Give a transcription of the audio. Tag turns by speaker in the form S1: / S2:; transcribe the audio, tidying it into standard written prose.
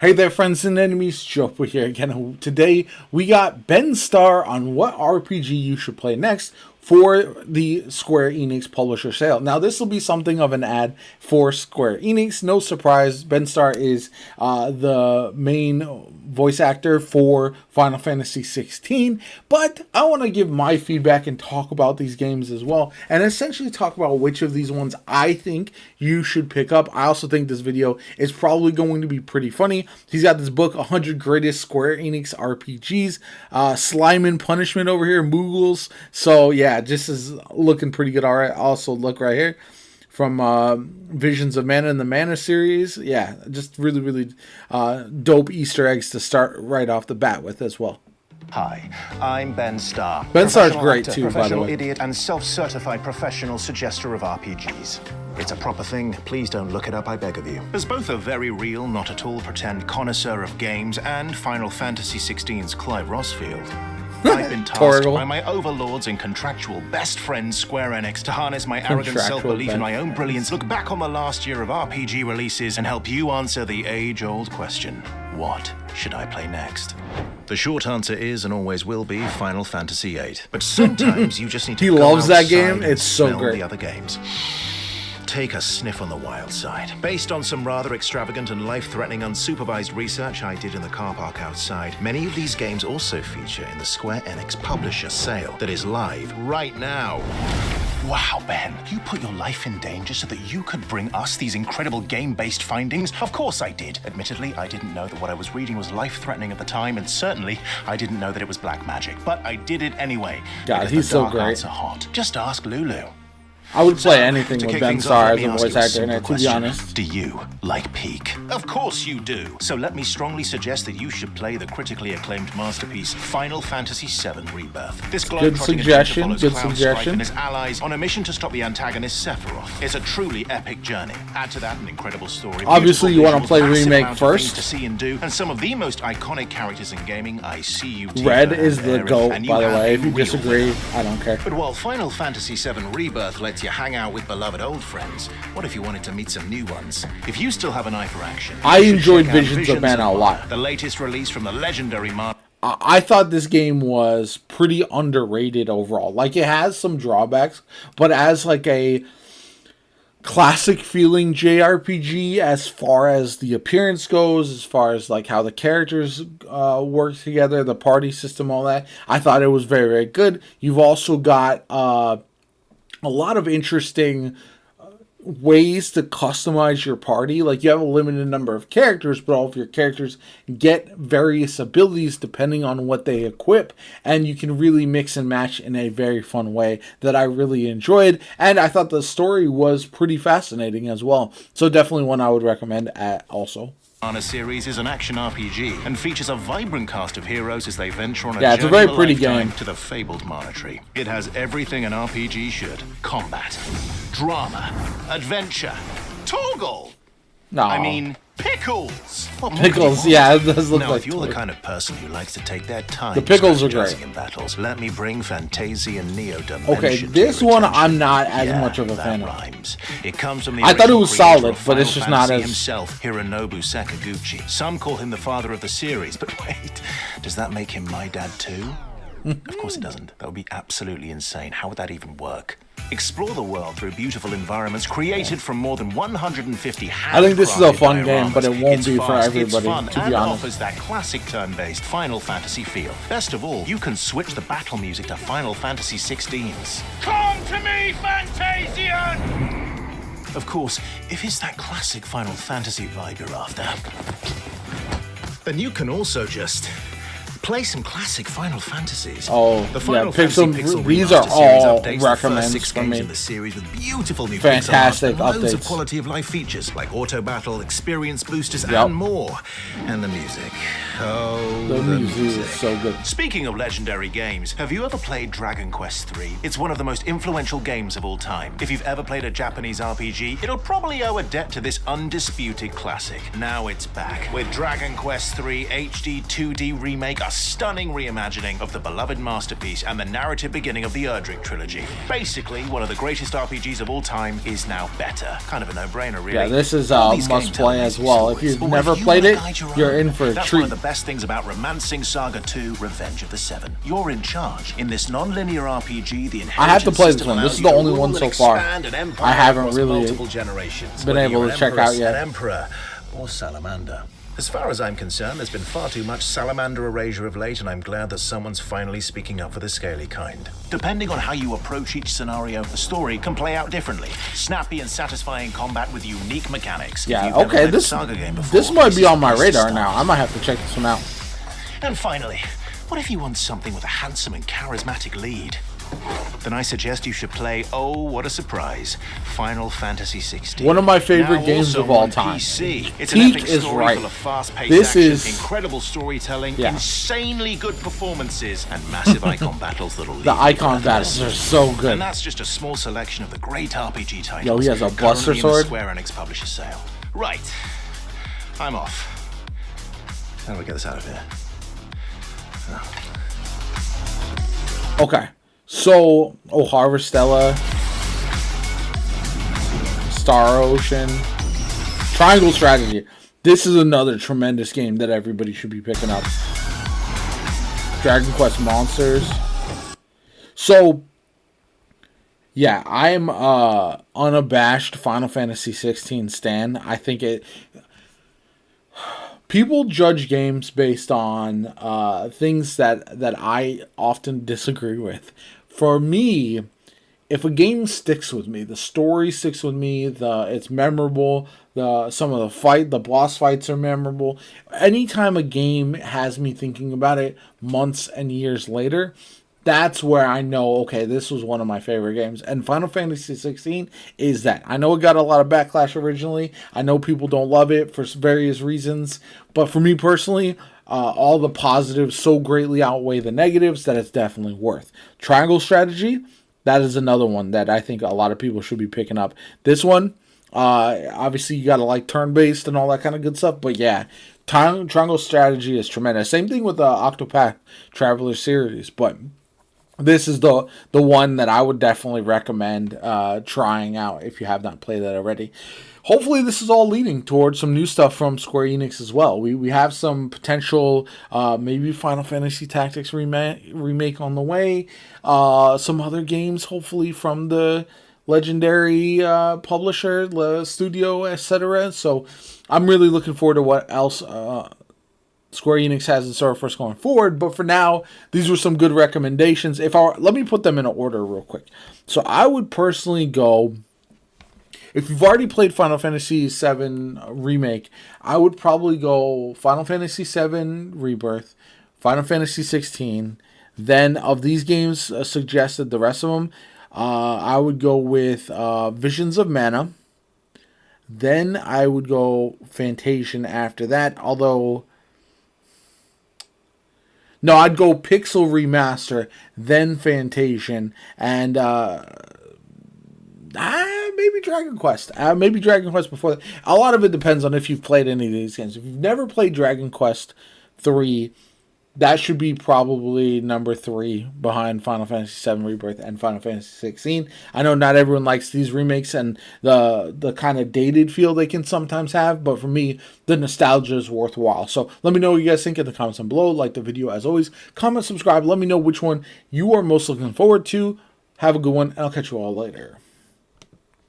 S1: Hey there, friends and enemies, Joe here again. Today we got Ben Starr on what RPG you should play next for the Square Enix publisher sale. Now, this will be something of an ad for Square Enix. No surprise, Ben Starr is the main voice actor for Final Fantasy 16, but I want to give my feedback and talk about these games as well, and essentially talk about which of these ones I think you should pick up. I also think this video is probably going to be pretty funny. He's got this book, 100 Greatest Square Enix RPGs, Slime and Punishment over here, Moogles. So yeah, just is looking pretty good. All right, also look right here from Visions of Mana in the Mana series. Yeah, just really dope Easter eggs to start right off the bat with as well.
S2: Hi, I'm Ben Starr.
S1: Ben Starr's great
S2: actor,
S1: too, by the
S2: professional
S1: way.
S2: idiot and self-certified professional suggester of RPGs. It's a proper thing. Please don't look it up, I beg of you. As both a very real, not at all pretend connoisseur of games and Final Fantasy XVI's Clive Rossfield, I've been tasked by my overlords and contractual best friends, Square Enix, to harness my arrogant self-belief in my own brilliance, look back on the last year of RPG releases, and help you answer the age-old question: what should I play next? The short answer is, and always will be, Final Fantasy VIII. But sometimes you just need to
S1: He
S2: go
S1: loves that
S2: outside
S1: game.
S2: and
S1: It's so
S2: smell
S1: great.
S2: the other games. Take a sniff on the wild side. Based on some rather extravagant and life-threatening unsupervised research I did in the car park outside, many of these games also feature in the Square Enix publisher sale that is live right now. Wow, Ben, you put your life in danger so that you could bring us these incredible game-based findings? Of course I did. Admittedly, I didn't know that what I was reading was life-threatening at the time, and certainly I didn't know that it was black magic. But I did it anyway.
S1: God,
S2: because
S1: he's
S2: the
S1: so
S2: dark
S1: great.
S2: arts are hot. Just ask Lulu.
S1: I would play anything
S2: To
S1: with
S2: kick
S1: Ben
S2: things
S1: Starr
S2: off, let
S1: as
S2: me
S1: a
S2: ask
S1: voice
S2: you a
S1: actor in
S2: simple
S1: it, to be
S2: question.
S1: honest.
S2: Do you like Peak? Of course you do. So let me strongly suggest that you should play the critically acclaimed masterpiece, Final Fantasy VII Rebirth. This
S1: Good
S2: globe-trotting
S1: suggestion,
S2: adventure
S1: good
S2: follows Cloud Strife
S1: suggestion.
S2: and his allies on a mission to stop the antagonist Sephiroth. It's a truly epic journey. Add to that an incredible story.
S1: Obviously, you want to play remake first.
S2: To see and do, and some of the most iconic characters in gaming. I see you.
S1: Red
S2: Tifa
S1: is
S2: and
S1: the
S2: Aerith,
S1: GOAT,
S2: and
S1: by the
S2: have
S1: way.
S2: a
S1: If you
S2: real
S1: disagree,
S2: winner.
S1: I don't care.
S2: But while Final Fantasy VII Rebirth lets you hang out with beloved old friends, what if you wanted to meet some new ones? If you still have an eye for action,
S1: I
S2: you should
S1: enjoyed
S2: check out
S1: Visions of Mana a lot.
S2: the latest release from the legendary
S1: I thought this game was pretty underrated overall. Like, it has some drawbacks, but as like a classic feeling JRPG, as far as the appearance goes, as far as like how the characters work together, the party system, all that, I thought it was very good. You've also got a lot of interesting ways to customize your party. Like, you have a limited number of characters, but all of your characters get various abilities depending on what they equip, and you can really mix and match in a very fun way that I really enjoyed, and I thought the story was pretty fascinating as well. So definitely one I would recommend also.
S2: Mana series is an action RPG and features a vibrant cast of heroes as they venture on a
S1: Yeah, it's a
S2: journey
S1: very
S2: of
S1: pretty
S2: lifetime
S1: game.
S2: to the fabled Mana Tree. It has everything an RPG should: combat, drama, adventure, Torgal.
S1: No,
S2: I mean, pickles. What more
S1: Pickles,
S2: could you
S1: yeah,
S2: want?
S1: it does look
S2: Now,
S1: like
S2: if you're the
S1: Torgal.
S2: kind of person who likes to take their time,
S1: The pickles are
S2: strategizing
S1: great.
S2: in battles, let me bring Fantasia and Neo Dimension.
S1: Okay,
S2: to
S1: this
S2: your
S1: one
S2: attention.
S1: I'm not as
S2: Yeah,
S1: much of a
S2: that
S1: fan of.
S2: rhymes. It comes from the
S1: I thought it
S2: original
S1: was
S2: creator
S1: solid,
S2: of
S1: but it's
S2: Final
S1: just not
S2: Fantasy
S1: as-
S2: himself, Hironobu Sakaguchi. Some call him the father of the series, but wait, does that make him my dad too? Of course it doesn't. That would be absolutely insane. How would that even work? Explore the world through beautiful environments created from more than 150
S1: I think this is a fun
S2: handcrafted
S1: game, but it
S2: dioramas.
S1: won't
S2: It's
S1: be for
S2: fast,
S1: everybody,
S2: it's fun,
S1: to be
S2: and
S1: honest.
S2: offers that classic turn-based Final Fantasy feel. Best of all, you can switch the battle music to Final Fantasy 16's. Come to me, Fantasian! Of course, if it's that classic Final Fantasy vibe you're after, then you can also just play some classic Final Fantasies.
S1: Oh,
S2: the
S1: yeah,
S2: Final
S1: pick
S2: Fantasy
S1: some-
S2: Pixel
S1: these
S2: Remaster
S1: are
S2: series
S1: all
S2: updates the
S1: recommends
S2: first 6
S1: for
S2: games
S1: me.
S2: in the series with beautiful new
S1: Fantastic
S2: pixel art and loads of
S1: updates.
S2: quality of life features like auto battle, experience boosters,
S1: Yep.
S2: and more. And the music.
S1: The music is so good.
S2: Speaking of legendary games, have you ever played Dragon Quest III? It's one of the most influential games of all time. If you've ever played a Japanese RPG, it'll probably owe a debt to this undisputed classic. Now it's back with Dragon Quest III HD 2D Remake, a stunning reimagining of the beloved masterpiece and the narrative beginning of the Erdrick trilogy. Basically, one of the greatest RPGs of all time is now better. Kind of a no-brainer, really.
S1: Yeah, this is a must-play as well. If you've never played it, you're in for a
S2: That's
S1: treat.
S2: one of the best things about Romancing Saga 2: Revenge of the Seven. You're in charge. In this non-linear RPG, the
S1: I have to play this
S2: system
S1: one. This is
S2: allows
S1: the
S2: you to
S1: only one
S2: rule
S1: so
S2: and
S1: far
S2: expand an empire
S1: I haven't
S2: across
S1: really
S2: multiple generations,
S1: been
S2: whether
S1: able
S2: you're
S1: to check
S2: Empress,
S1: out yet.
S2: An emperor or salamander. As far as I'm concerned, there's been far too much salamander erasure of late, and I'm glad that someone's finally speaking up for the scaly kind. Depending on how you approach each scenario, the story can play out differently. Snappy and satisfying combat with unique mechanics. If
S1: Yeah,
S2: you've never
S1: okay,
S2: played a
S1: this
S2: Saga game before,
S1: this might
S2: this
S1: be
S2: is
S1: on
S2: the
S1: my
S2: place to
S1: radar
S2: start.
S1: now. I might have to check this one out.
S2: And finally, what if you want something with a handsome and charismatic lead? Then I suggest you should play, oh, what a surprise, Final Fantasy 16.
S1: One of my favorite
S2: Now
S1: games
S2: also
S1: of all
S2: on
S1: time.
S2: PC. It's
S1: Peak
S2: an epic
S1: is
S2: story
S1: right.
S2: full of fast-paced
S1: This
S2: action,
S1: is-
S2: incredible storytelling,
S1: Yeah.
S2: insanely good performances, and massive icon battles that'll leave
S1: The
S2: you
S1: icon
S2: breathless.
S1: battles are so good.
S2: And that's just a small selection of the great RPG titles.
S1: Yo, he has a
S2: currently
S1: Buster
S2: in the
S1: Sword.
S2: Square Enix publisher sale. Right. I'm off. How do we get this out of here?
S1: Okay, so Harvestella, Star Ocean, Triangle Strategy. This is another tremendous game that everybody should be picking up. Dragon Quest Monsters. So, yeah, I am unabashed Final Fantasy 16 stan. I think it. People judge games based on things that I often disagree with. For me, if a game sticks with me, the story sticks with me, it's memorable, some of the boss fights are memorable. Anytime a game has me thinking about it months and years later, that's where I know, okay, this was one of my favorite games. And Final Fantasy 16 is that. I know it got a lot of backlash originally. I know people don't love it for various reasons. But for me personally, all the positives so greatly outweigh the negatives that it's definitely worth. Triangle Strategy, that is another one that I think a lot of people should be picking up. This one, obviously you got to like turn-based and all that kind of good stuff. But yeah, Triangle Strategy is tremendous. Same thing with the Octopath Traveler series. But this is the one that I would definitely recommend trying out if you have not played that already. Hopefully this is all leading towards some new stuff from Square Enix as well. We have some potential maybe Final Fantasy Tactics remake on the way. Some other games hopefully from the legendary publisher, the studio, etc. So I'm really looking forward to what else Square Enix has in store for us going forward. But for now, these were some good recommendations. Let me put them in order real quick. So I would personally go, if you've already played Final Fantasy VII Remake, I would probably go Final Fantasy VII Rebirth, Final Fantasy 16. Then of these games suggested, the rest of them, I would go with Visions of Mana. Then I would go Fantasian after that, although... No, I'd go Pixel Remaster, then Fantasian, and maybe Dragon Quest. Maybe Dragon Quest before that. A lot of it depends on if you've played any of these games. If you've never played Dragon Quest 3, that should be probably number 3 behind Final Fantasy VII Rebirth and Final Fantasy 16. I know not everyone likes these remakes and the kind of dated feel they can sometimes have, but for me, the nostalgia is worthwhile. So let me know what you guys think in the comments down below. Like the video as always. Comment, subscribe. Let me know which one you are most looking forward to. Have a good one, and I'll catch you all later.